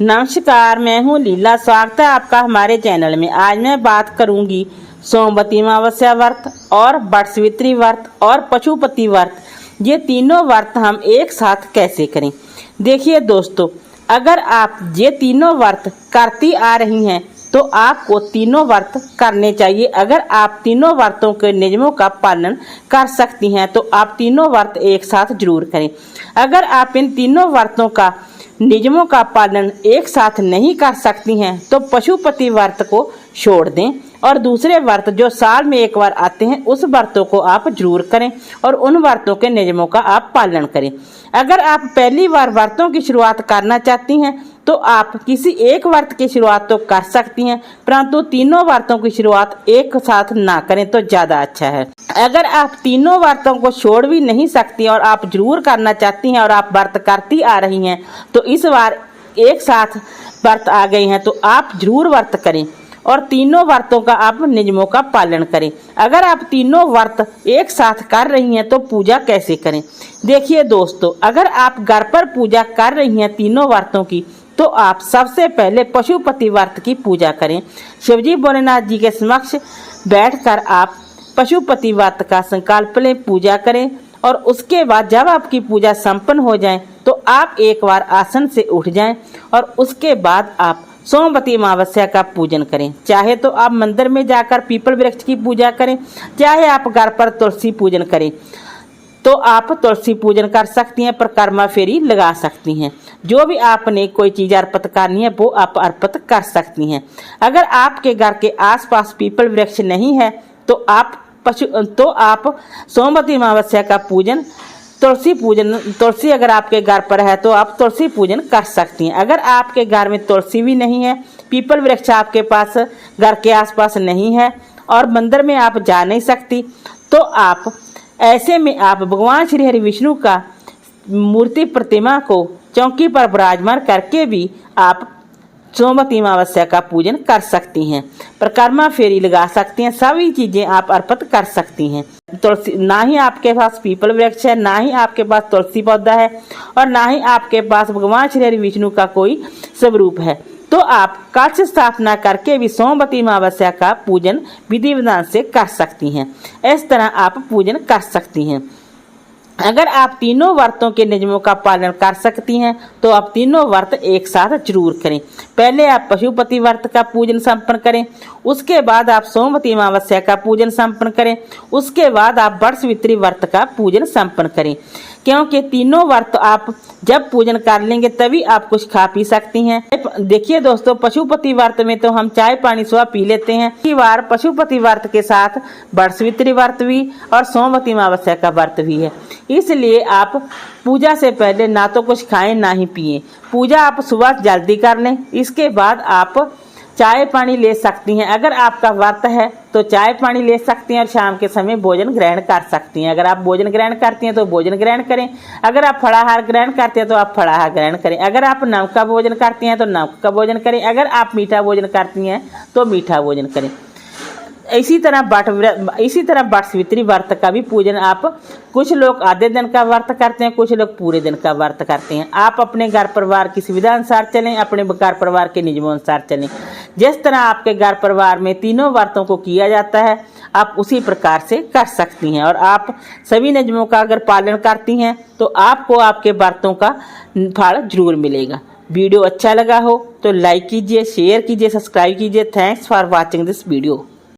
नमस्कार, मैं हूँ लीला। स्वागत है आपका हमारे चैनल में। आज मैं बात करूंगी सोमवती अमावस्या व्रत और वटसावित्री व्रत और पशुपति व्रत। ये तीनों व्रत हम एक साथ कैसे करें। देखिए दोस्तों, अगर आप ये तीनों व्रत करती आ रही हैं तो आपको तीनों व्रत करने चाहिए। अगर आप तीनों व्रतों के नियमों का पालन कर सकती हैं तो आप तीनों व्रत एक साथ जरूर करें। अगर आप इन तीनों व्रतों का नियमों का पालन एक साथ नहीं कर सकती हैं तो पशुपति व्रत को छोड़ दें और दूसरे व्रत जो साल में एक बार आते हैं उस व्रतों को आप जरूर करें और उन व्रतों के नियमों का आप पालन करें। अगर आप पहली बार व्रतों की शुरुआत करना चाहती हैं तो आप किसी एक व्रत की शुरुआत तो कर सकती हैं, परंतु तीनों व्रतों की शुरुआत एक साथ ना करें तो ज्यादा अच्छा है। अगर आप तीनों व्रतों को छोड़ भी नहीं सकती और आप जरूर करना चाहती हैं और आप व्रत करती आ रही हैं तो इस बार एक साथ व्रत आ गए हैं तो आप जरूर व्रत करें और तीनों व्रतों का आप नियमों का पालन करें। अगर आप तीनों व्रत एक साथ कर रही हैं तो पूजा कैसे करें। देखिए दोस्तों, अगर आप घर पर पूजा कर रही हैं तीनों व्रतों की तो आप सबसे पहले पशुपति व्रत की पूजा करें। शिवजी भोलेनाथ जी के समक्ष बैठकर आप पशुपति व्रत का संकल्प लें, पूजा करें और उसके बाद जब आपकी पूजा संपन्न हो जाए तो आप एक बार आसन से उठ जाएं और उसके बाद आप सोमवती अमावस्या का पूजन करें। चाहे तो आप मंदिर में जाकर पीपल वृक्ष की पूजा करें, चाहे आप घर पर तुलसी पूजन करें तो आप तुलसी पूजन कर सकती हैं, परिक्रमा फेरी लगा सकती हैं। जो भी आपने कोई चीज़ अर्पित करनी है वो आप अर्पित कर सकती हैं। अगर आपके घर के आसपास पीपल वृक्ष नहीं है तो आप सोमवती अमावस्या का पूजन तुलसी अगर आपके घर पर है तो आप तुलसी पूजन कर सकती हैं। अगर आपके घर में तुलसी भी नहीं है, पीपल वृक्ष आपके पास घर के आसपास नहीं है और मंदिर में आप जा नहीं सकती तो आप ऐसे में आप भगवान श्री हरि विष्णु का मूर्ति प्रतिमा को चौकी पर विराजमान करके भी आप सोमवती अमावस्या का पूजन कर सकती हैं, परिक्रमा फेरी लगा सकती हैं, सभी चीजें आप अर्पित कर सकती हैं। तुलसी ना ही आपके पास पीपल वृक्ष है, ना ही आपके पास तुलसी पौधा है और ना ही आपके पास भगवान श्री हरि विष्णु का कोई स्वरूप है तो आप कलश स्थापना करके भी सोमवती अमावस्या का पूजन विधि विधान से कर सकती हैं। इस तरह आप पूजन कर सकती हैं। अगर आप तीनों व्रतों के नियमों का पालन कर सकती हैं तो आप तीनों व्रत एक साथ जरूर करें। पहले आप पशुपति व्रत का पूजन संपन्न करें, उसके बाद आप सोमवती अमावस्या का पूजन संपन्न करें, उसके बाद आप वटसावित्री व्रत का पूजन संपन्न करें। क्योंकि तीनों व्रत आप जब पूजन कर लेंगे तभी आप कुछ खा पी सकती हैं। देखिए दोस्तों, पशुपति व्रत में तो हम चाय पानी सुबह पी लेते हैं। इसी बार पशुपति व्रत के साथ वटसावित्री व्रत भी और सोमवती अमावस्या का व्रत भी है, इसलिए आप पूजा से पहले ना तो कुछ खाएं ना ही पिए। पूजा आप सुबह जल्दी कर लें, इसके बाद आप चाय पानी ले सकती हैं। अगर आपका व्रत है तो चाय पानी ले सकती हैं और शाम के समय भोजन ग्रहण कर सकती हैं। अगर आप भोजन ग्रहण करती हैं तो भोजन ग्रहण करें, अगर आप फलाहार ग्रहण करते हैं तो आप फलाहार ग्रहण करें, अगर आप नमक का भोजन करती हैं तो नमक का भोजन करें, अगर आप मीठा भोजन करती हैं तो मीठा भोजन करें। इसी तरह वटसावित्री व्रत का भी पूजन आप कुछ लोग आधे दिन का व्रत करते हैं, कुछ लोग पूरे दिन का व्रत करते हैं। आप अपने घर परिवार की सुविधा अनुसार चलें, अपने घर परिवार के नियमों अनुसार चलें। जिस तरह आपके घर परिवार में तीनों व्रतों को किया जाता है आप उसी प्रकार से कर सकती हैं और आप सभी नियमों का अगर पालन करती हैं तो आपको आपके व्रतों का फल जरूर मिलेगा। वीडियो अच्छा लगा हो तो लाइक कीजिए, शेयर कीजिए, सब्सक्राइब कीजिए। Thanks for watching this video.